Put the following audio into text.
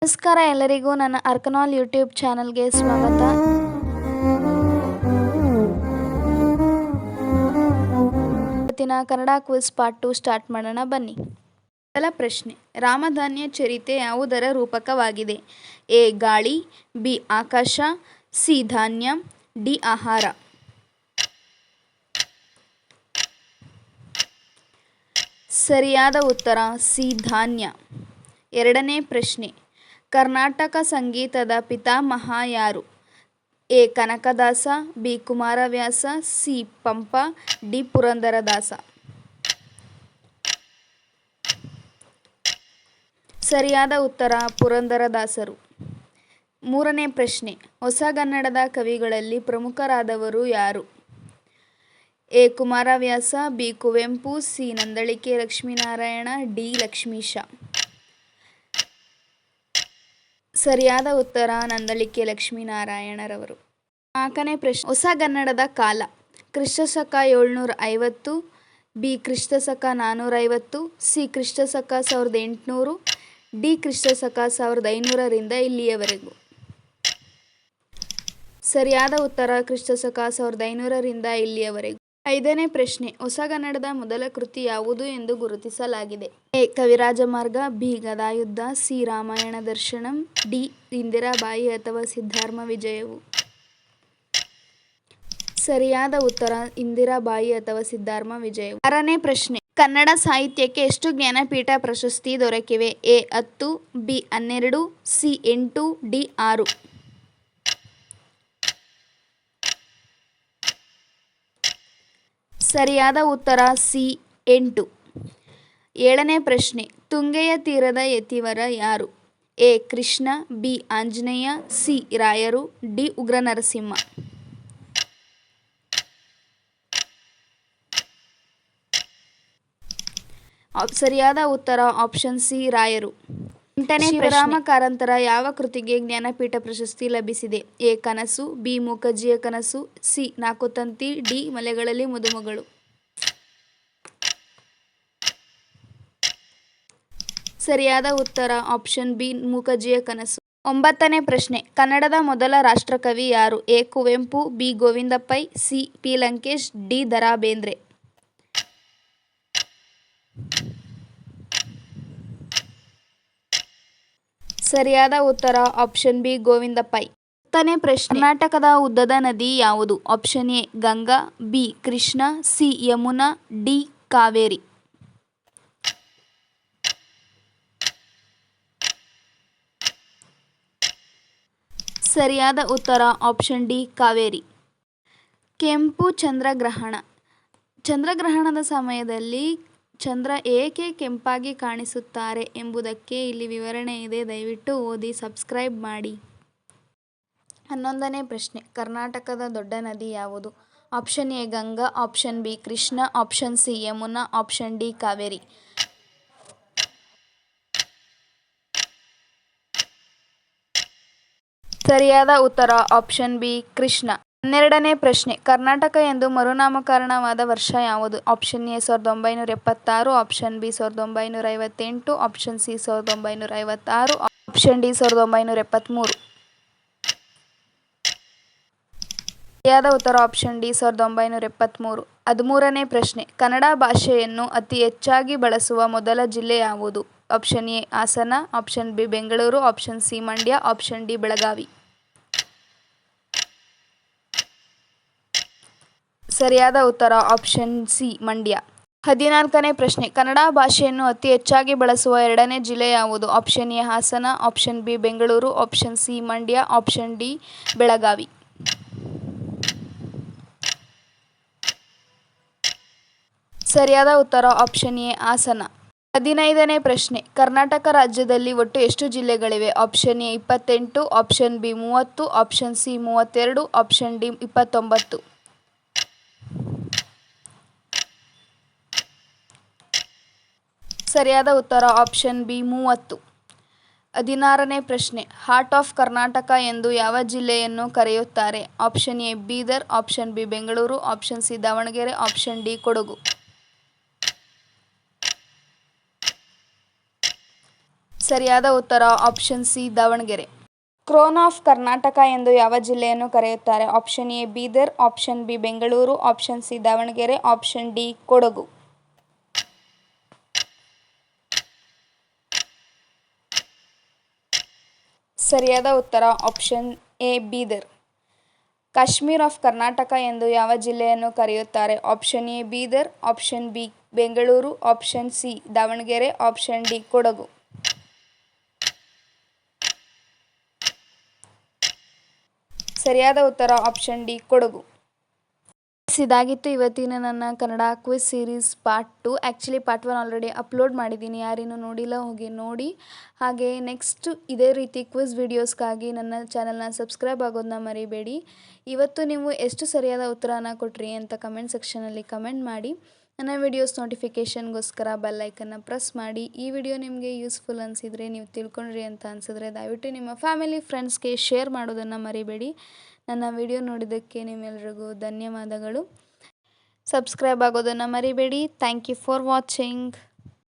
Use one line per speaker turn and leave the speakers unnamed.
ನಮಸ್ಕಾರ ಎಲ್ಲರಿಗೂ ನನ್ನ ಅರ್ಕನಾಲ್ ಯೂಟ್ಯೂಬ್ ಚಾನಲ್ಗೆ ಸ್ವಾಗತ. ಇವತ್ತಿನ ಕನ್ನಡ ಕ್ವಿಜ್ ಪಾರ್ಟ್ 2 ಸ್ಟಾರ್ಟ್ ಮಾಡೋಣ ಬನ್ನಿ. ಮೊದಲ ಪ್ರಶ್ನೆ, ರಾಮಧಾನ್ಯ ಚರಿತೆ ಯಾವುದರ ರೂಪಕವಾಗಿದೆ? ಎ ಗಾಳಿ, ಬಿ ಆಕಾಶ, ಸಿ ಧಾನ್ಯ, ಡಿ ಆಹಾರ. ಸರಿಯಾದ ಉತ್ತರ ಸಿ ಧಾನ್ಯ. ಎರಡನೇ ಪ್ರಶ್ನೆ, ಕರ್ನಾಟಕ ಸಂಗೀತದ ಪಿತಾಮಹ ಯಾರು? A Kanakadasa, B Kumaravyasa, C Pampa, D Purandaradasa. ಸರಿಯಾದ ಉತ್ತರ ಪುರಂದರದಾಸರು. ಮೂರನೇ ಪ್ರಶ್ನೆ, ಹೊಸಗನ್ನಡದ ಕವಿಗಳಲ್ಲಿ ಪ್ರಮುಖರಾದವರು ಯಾರು? A Kumaravyasa, B Kuvempu, C Nandalike Lakshminarayana, D Lakshmisha. ಸರಿಯಾದ ಉತ್ತರ ನಂದಳಿಕೆ ಲಕ್ಷ್ಮೀನಾರಾಯಣರವರು. ನಾಲ್ಕನೇ ಪ್ರಶ್ನೆ, ಹೊಸಗನ್ನಡದ ಕಾಲ ಕ್ರಿಸ್ತಶಕ 750, ಬಿ ಕ್ರಿಸ್ತಶಕ 450, ಸಿ ಕ್ರಿಸ್ತಶಕ 1800, ಡಿ ಕ್ರಿಸ್ತಶಕ 1500ರಿಂದ ಇಲ್ಲಿಯವರೆಗೂ. ಸರಿಯಾದ ಉತ್ತರ ಕ್ರಿಸ್ತಶಕ 1500ರಿಂದ ಇಲ್ಲಿಯವರೆಗೂ. ಐದನೇ ಪ್ರಶ್ನೆ, ಹೊಸಗನ್ನಡದ ಮೊದಲ ಕೃತಿ ಯಾವುದು ಎಂದು ಗುರುತಿಸಲಾಗಿದೆ? A Kavirajamarga, B Gadayuddha, C Ramayana Darshanam, D Indirabai ಅಥವಾ ಸಿದ್ಧಾರ್ಮ ವಿಜಯವು. ಸರಿಯಾದ ಉತ್ತರ ಇಂದಿರಾಬಾಯಿ ಅಥವಾ ಸಿದ್ಧಾರ್ಮ ವಿಜಯವು. ಆರನೇ ಪ್ರಶ್ನೆ, ಕನ್ನಡ ಸಾಹಿತ್ಯಕ್ಕೆ ಎಷ್ಟು ಜ್ಞಾನಪೀಠ ಪ್ರಶಸ್ತಿ ದೊರಕಿವೆ? A 10, B 12, C 8, D 6. ಸರಿಯಾದ ಉತ್ತರ ಸಿ 8. ಏಳನೇ ಪ್ರಶ್ನೆ, ತುಂಗೆಯ ತೀರದ ಯತಿವರ ಯಾರು? A Krishna, B Anjaneya, C ರಾಯರು, ಡಿ ಉಗ್ರ ನರಸಿಂಹ. ಸರಿಯಾದ ಉತ್ತರ ಆಪ್ಷನ್ ಸಿ ರಾಯರು. ಎಂಟನೇ, ಶಿವರಾಮ ಕಾರಂತರ ಯಾವ ಕೃತಿಗೆ ಜ್ಞಾನಪೀಠ ಪ್ರಶಸ್ತಿ ಲಭಿಸಿದೆ? ಎ ಕನಸು, ಬಿ ಮೂಕಜ್ಜಿಯ ಕನಸು, ಸಿ ನಾಕುತಂತಿ, ಡಿ ಮಲೆಗಳಲ್ಲಿ ಮದುಮಗಳು. ಸರಿಯಾದ ಉತ್ತರ ಆಪ್ಷನ್ ಬಿ ಮೂಕಜ್ಜಿಯ ಕನಸು. ಒಂಬತ್ತನೇ ಪ್ರಶ್ನೆ, ಕನ್ನಡದ ಮೊದಲ ರಾಷ್ಟ್ರಕವಿ ಯಾರು? A Kuvempu, B Govinda Pai, C P Lankesh, D Da Ra Bendre. ಸರಿಯಾದ ಉತ್ತರ ಆಪ್ಷನ್ ಬಿ ಗೋವಿಂದ ಪೈ. ಹತ್ತನೇ ಪ್ರಶ್ನೆ, ಕರ್ನಾಟಕದ ಉದ್ದದ ನದಿ ಯಾವುದು? Option A Ganga, B Krishna, C Yamuna, D Kaveri. ಸರಿಯಾದ ಉತ್ತರ ಆಪ್ಷನ್ ಡಿ ಕಾವೇರಿ. ಕೆಂಪು ಚಂದ್ರಗ್ರಹಣ. ಚಂದ್ರಗ್ರಹಣದ ಸಮಯದಲ್ಲಿ ಚಂದ್ರ ಏಕೆ ಕೆಂಪಾಗಿ ಕಾಣಿಸುತ್ತಾರೆ ಎಂಬುದಕ್ಕೆ ಇಲ್ಲಿ ವಿವರಣೆ ಇದೆ, ದಯವಿಟ್ಟು ಓದಿ ಸಬ್ಸ್ಕ್ರೈಬ್ ಮಾಡಿ. 11ನೇ ಪ್ರಶ್ನೆ, ಕರ್ನಾಟಕದ ದೊಡ್ಡ ನದಿ ಯಾವುದು? Option A Ganga, option B Krishna, option C Yamuna, option D Kaveri. ಸರಿಯಾದ ಉತ್ತರ ಆಪ್ಷನ್ ಬಿ ಕೃಷ್ಣ. 12ನೇ ಪ್ರಶ್ನೆ, ಕರ್ನಾಟಕ ಎಂದು ಮರುನಾಮಕರಣವಾದ ವರ್ಷ ಯಾವುದು? Option A 1976, option B 1958, option C 1956, option D 1973. ಸರಿಯಾದ ಉತ್ತರ ಆಪ್ಷನ್ ಡಿ 1973. 13ನೇ ಪ್ರಶ್ನೆ, ಕನ್ನಡ ಭಾಷೆಯನ್ನು ಅತಿ ಹೆಚ್ಚಾಗಿ ಬಳಸುವ ಮೊದಲ ಜಿಲ್ಲೆ ಯಾವುದು? Option A Hassan, option B Bengaluru, option C Mandya, option D Belagavi. ಸರಿಯಾದ ಉತ್ತರ ಆಪ್ಷನ್ ಸಿ ಮಂಡ್ಯ. 14ನೇ ಪ್ರಶ್ನೆ, ಕನ್ನಡ ಭಾಷೆಯನ್ನು ಅತಿ ಹೆಚ್ಚಾಗಿ ಬಳಸುವ ಎರಡನೇ ಜಿಲ್ಲೆ ಯಾವುದು? Option A Hassan, option B Bengaluru, option C Mandya, option D Belagavi. ಸರಿಯಾದ ಉತ್ತರ ಆಪ್ಷನ್ ಎ ಹಾಸನ. 15ನೇ ಪ್ರಶ್ನೆ, ಕರ್ನಾಟಕ ರಾಜ್ಯದಲ್ಲಿ ಒಟ್ಟು ಎಷ್ಟು ಜಿಲ್ಲೆಗಳಿವೆ? Option A 28, option B 30, option C 32, option D 29. ಸರಿಯಾದ ಉತ್ತರ ಆಪ್ಷನ್ ಬಿ 30. 16ನೇ ಪ್ರಶ್ನೆ, ಹಾರ್ಟ್ ಆಫ್ ಕರ್ನಾಟಕ ಎಂದು ಯಾವ ಜಿಲ್ಲೆಯನ್ನು ಕರೆಯುತ್ತಾರೆ? Option A Bidar, option B Bengaluru, option C Davanagere, option D Kodagu. ಸರಿಯಾದ ಉತ್ತರ option C Davanagere. Crown of Karnataka ಎಂದು ಯಾವ ಜಿಲ್ಲೆಯನ್ನು ಕರೆಯುತ್ತಾರೆ? Option A Bidar, option B Bengaluru, option C Davanagere, option D Kodagu. ಸರಿಯಾದ ಉತ್ತರ option A Bidar. Kashmir of Karnataka ಎಂದು ಯಾವ ಜಿಲ್ಲೆಯನ್ನು ಕರೆಯುತ್ತಾರೆ? Option A Bidar, option B Bengaluru, option C Davanagere, option D Kodagu. ಸರಿಯಾದ ಉತ್ತರ ಆಪ್ಷನ್ ಡಿ ಕೊಡಗು. ಇದಾಗಿತ್ತು ಇವತ್ತಿನ ನನ್ನ Kannada quiz series part 2. Actually part 1 already upload ಮಾಡಿದ್ದೀನಿ. ಯಾರೇನು ನೋಡಿಲ್ಲ ಹೋಗಿ ನೋಡಿ. ಹಾಗೆ ನೆಕ್ಸ್ಟ್ ಇದೇ ರೀತಿ ಕ್ವಿಜ್ ವಿಡಿಯೋಸ್ಗಾಗಿ ನನ್ನ ಚಾನಲ್ನ ಸಬ್ಸ್ಕ್ರೈಬ್ ಆಗೋದನ್ನ ಮರಿಬೇಡಿ. ಇವತ್ತು ನೀವು ಎಷ್ಟು ಸರಿಯಾದ ಉತ್ತರನ ಕೊಟ್ರಿ ಅಂತ ಕಮೆಂಟ್ ಸೆಕ್ಷನಲ್ಲಿ ಕಮೆಂಟ್ ಮಾಡಿ. ನನ್ನ ವಿಡಿಯೋಸ್ ನೋಟಿಫಿಕೇಷನ್ಗೋಸ್ಕರ ಬೆಲ್ ಐಕನ್ನ ಪ್ರೆಸ್ ಮಾಡಿ. ಈ ವಿಡಿಯೋ ನಿಮಗೆ ಯೂಸ್ಫುಲ್ ಅನಿಸಿದರೆ, ನೀವು ತಿಳ್ಕೊಂಡ್ರಿ ಅಂತ ಅನಿಸಿದ್ರೆ ದಯವಿಟ್ಟು ನಿಮ್ಮ ಫ್ಯಾಮಿಲಿ ಫ್ರೆಂಡ್ಸ್ಗೆ ಶೇರ್ ಮಾಡೋದನ್ನು ಮರಿಬೇಡಿ. ನನ್ನ ವಿಡಿಯೋ ನೋಡಿದ್ದಕ್ಕೆ ನಿಮ್ಮೆಲ್ಲರಿಗೂ ಧನ್ಯವಾದಗಳು. ಸಬ್ಸ್ಕ್ರೈಬ್ ಆಗೋದನ್ನು ಮರಿಬೇಡಿ. Thank you for watching.